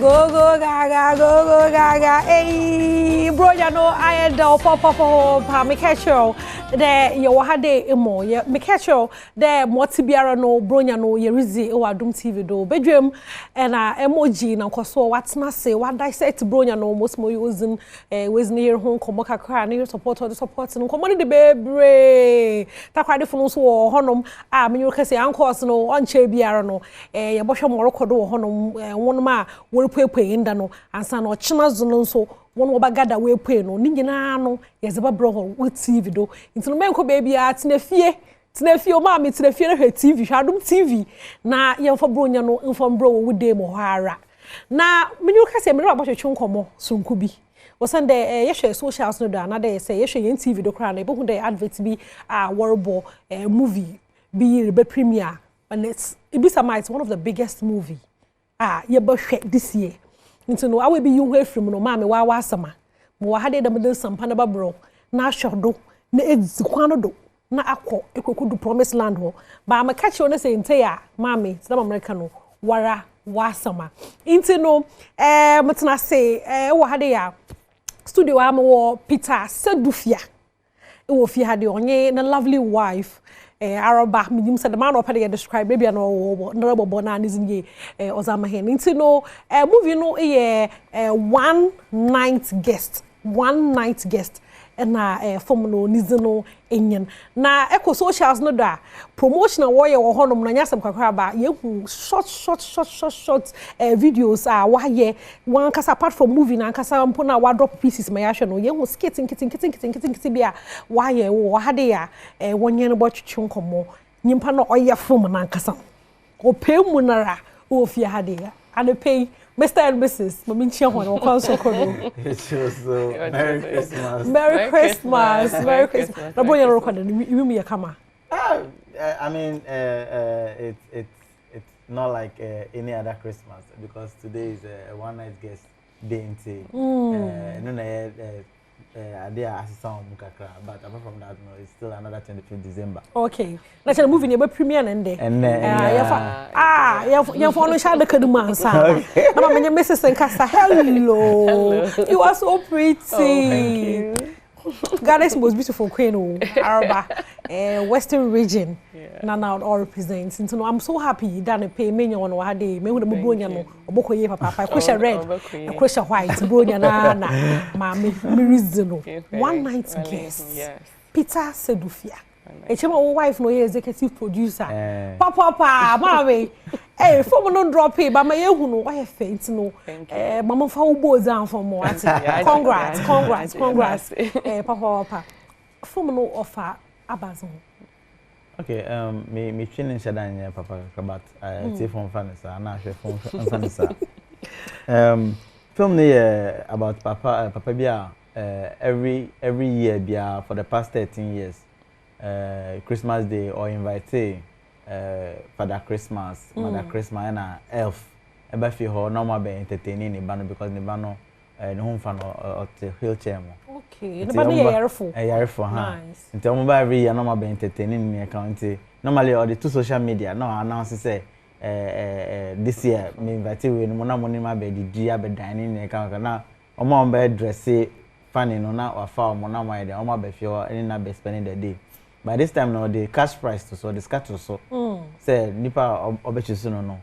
Go gaga. Hey, Bronya no I do papa me catch you. There you had a more me catch you. There Motibiara no Bronya no ye rizi o Adom TV do. Bedroom and emoji na koso what na say what I said to Bronya no most more using was near home komo kakra na support or the support no komo the baby. Ta kwa de funu so honum me you kase ankos no on che biara no ye bohwe moroko do honum won ma worepwe inda no ansa no china zo no so won obagada we pwe no ni nyina no ye zeba bro wo TV do intino menko baby a tenafie o ma me tenafie na hwe TV hwa Adom TV na ye mfa Bronya no mfa bro wo de mo hara na me you kase me ro abotwetwe nkomo sunku bi Osande ye hwe socials no do na dey say ye hwe yen TV do kra na ebohu dey advert bi warbo movie bi rebe premiere and it's one of the biggest movie ye be hwe this year nti no awe bi yu hwe from no ma me wa asama mo wa hade dem den sampa na babro na ahwodo na ezikwan do na akọ ekokudu promised land ho ba ma catch you na say nte ya ma me tna America no wara wa asama nti no mutna say wa hade ya studio am wo Peter Sedufia e wo fi hade onye na lovely wife Araba minim said the man up there describe maybe no na nizin ozama hen nti no movie no one night guest na form no nizino enyen na eco socials no da promotion wo honum na nyasem kwakwa ba yehu short videos wa ye one kasa apart from movie na kasa mpo na wa drop pieces ma ya hwe no yehu skating bia wa ye wo hade ya wonye no botwetwe nkomo nyimpa no oye film na kasa opemu nara o fi hade ya and pay Mr. and Mrs. Mami nchia ho na kwanso kono. Merry Christmas. Na Bronya ro kwada ni ya kama. I mean it's not like any other Christmas because today is a one night guest day no na idea assistant mukakra but apart from that no it's still another 25th December. Okay. Na chana movie ne be premiere na nde. Ya for no sha de kadu mansa. Na ma menye Mrs. Nkasa. Hello. You are so pretty. Oh, thank you. Ghana's most beautiful queen Araba Western region. Na now all represents. So I'm so happy that pay me on wa day me hu de Bronya no oboko ye papa kwesha red kwesha white Bronya na ma me reason no one night guest. Yes. Peter Sedufia. Echema wo wife no ye executive producer. Papa mama form no drop it but my yehu no why faint no mama fa wo bo zan for mo ati congrats papa form no offer abazon. Okay, me training shadan papa but say from fanisa na hwe from fanisa. Film the about papa bia every year bia for the past 13 years Christmas Day or invite Father Christmas, Mother Christmas and elf eba fi ho normal be entertaining ni bano because ni bano ni home fan or wheelchair mo. Okay, ni bano yarefo ha. Nti o mo ba every year normal be entertaining ni account. Normally all the two social media no announce say this year me invite we no na money ma be di ya be dining ni account na o mo be dress funny no na wa fa o mo na ma dey o mo be fi o any na be spending the day. By this time now the cash price to so the scatter so say nipa obechisu no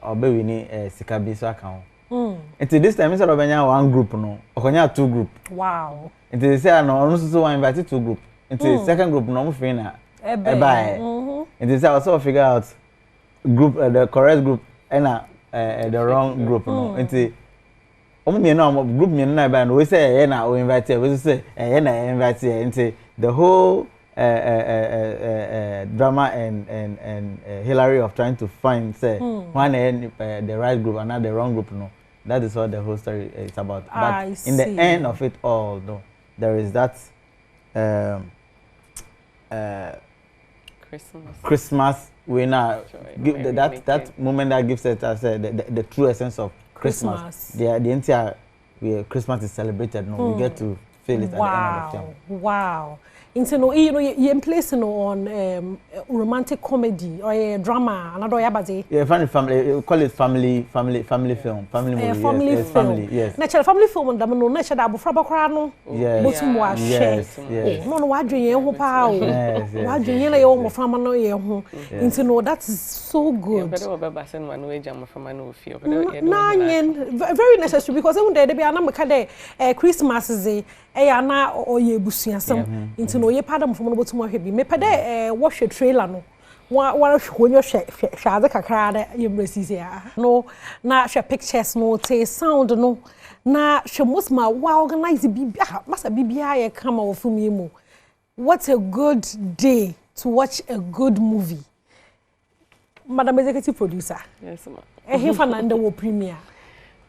obe we ni sika bi so account until this time instead of one group no okonya two group. Wow. Until they say no so one invite two group until second group no free na e buy until say also figure out group the correct group and the wrong group no until me no group me na buy no we say na we invite we say na invite until the whole drama and Hillary of trying to find say one the right group and not the wrong group no. That is what the whole story is about. But in the end of it all no, there is that Christmas we now give that moment that gives it as the true essence of Christmas. The entire Christmas is celebrated no, we get to feel it at the end of the film. Wow. Into no, you know, you place on romantic comedy or drama, another yabazi. Yeah, family. Call it family film, family movie. Family yes, film. Family, yes. Natural family film on Damano, natural Abu Frabakrano. Yes. Botum was Yes. no, what do you power? What do you know from an into no, that's so good. Very necessary because one day they be another Christmas is na or ye busuasem into no ye padam from no botum hwebi me pede wash a trailer no wa when you shade kakra da ye mresisi no na hwe pictures no te sound no na hwe musma wa organize bibia masa bibia ye kama ofumi mu. What a good day to watch a good movie. Madam Executive Producer. Yes, ma'am. He Fernando will premiere.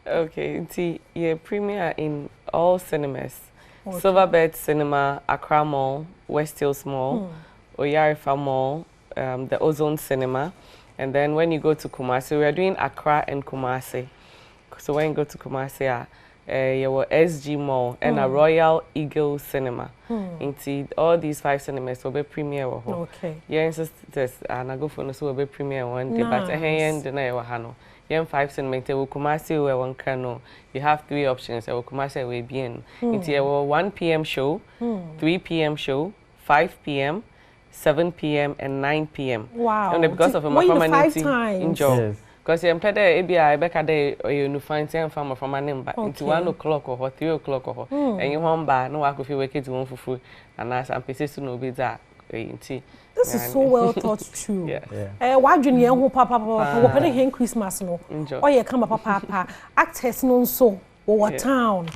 Okay, see, yeah, premiere in all cinemas. Okay. Silverbird Cinema, Accra Mall, West Hills Mall, Oyarifa Mall, the Ozone Cinema. And then when you go to Kumasi, we are doing Accra and Kumasi. So when you go to Kumasi, you will SG Mall and a Royal Eagle Cinema. Into all these 5 cinemas will be premiere. Okay. Yeah, insist and I go for no so will be premiere one day, but end the night Hano. Yeah, 5 cinemas will Kumasi where one can. You have 3 options. I will Kumasi will be in. Into a 1 p.m. show, 3 p.m. show, 5 p.m., 7 p.m. and 9 p.m. Wow. And because of my permanency enjoy. Yes. Because I'm playing ABI back a day or you find some farmer from my name, but into 1 o'clock or 3 o'clock or and you home by no work if you wake it one for food and as I'm persistent to be that. This is so well thought through. Yeah. Why junior who papa what hen Christmas no or you come papa actors no so or town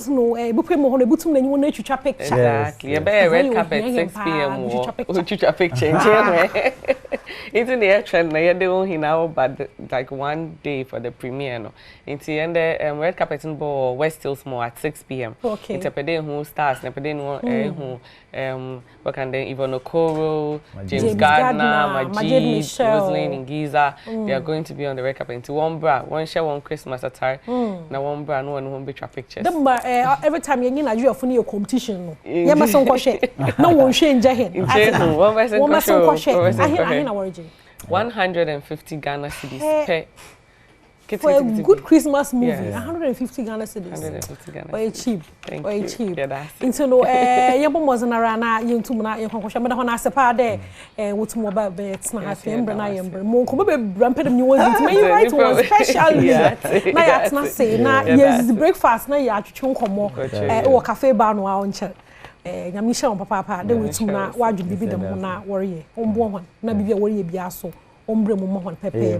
no bupe mo hono butum na nyi wona twitwa picture exactly yeah be red carpet 6 p.m. or twitwa picture into the action na you dey now but like 1 day for the premiere no into and the red carpet in Bo West Hills Mall at 6 p.m. Okay. Into pede who stars na pede no who what can then Yvonne Okoro, James Gardner, Majid, Rosalind Ngiza, they are going to be on the red carpet into one bra, one share one Christmas attire, na one bra no one won't be pictures. Every time you Nigeria for your competition no. Ya mason kwhwe. No one share nja hen. One person kwhwe. I origin. 150 Ghana cedis per. For a good Christmas movie, 150 Ghana cedis. 150 Ghana. Or cheap. Thank or you. Cheap. Yeah, that's it. Into no yembo mozanara na yintum na yenkwankwa me da ho na asepa de wotum oba be tsna hafe embre na yembre mo ko be brampedem ni wonzi me you right one specially na ya tsna say na yes breakfast na ya atwetwe nkomo wo cafe bar no a onche nyamisha on papa de wotum na wadwu bibi dem ho na worry ombo ho na bibi worry bia so ombre mo ho pepe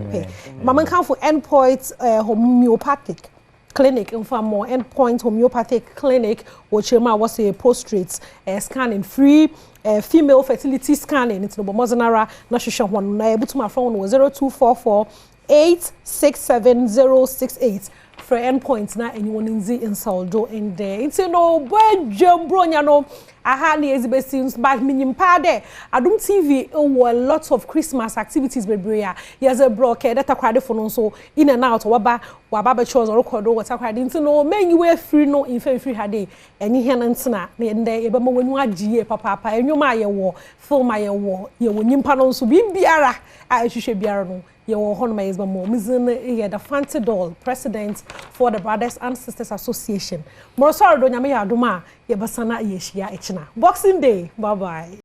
mama kan for endpoint homeopathic clinic in for more endpoint homeopathic clinic which was a prostate scanning free female fertility scanning into the Mozanara na hwehwe ho na ebutuma phone 0244 867068 for endpoint na anyone in the insaldo in there into no Badwam Bronya no aha na ezibesins but minyimpa de Adom TV were lots of Christmas activities bebre yes a broke data kwade for no so in and out waba be chose record water kwade into no men you were free no in free hade enyi hen ntina na ende ebe ma wanu agiye papa enwuma ye wo film aye wo ye wo nyimpa no so biara a hwehwe biara no ye wo hono mayes ba mo mizin ye the fancy doll president for the Brothers and Sisters Association mo sorry do nyame ya Adom a ye basana ye hia echina Boxing Day bye bye.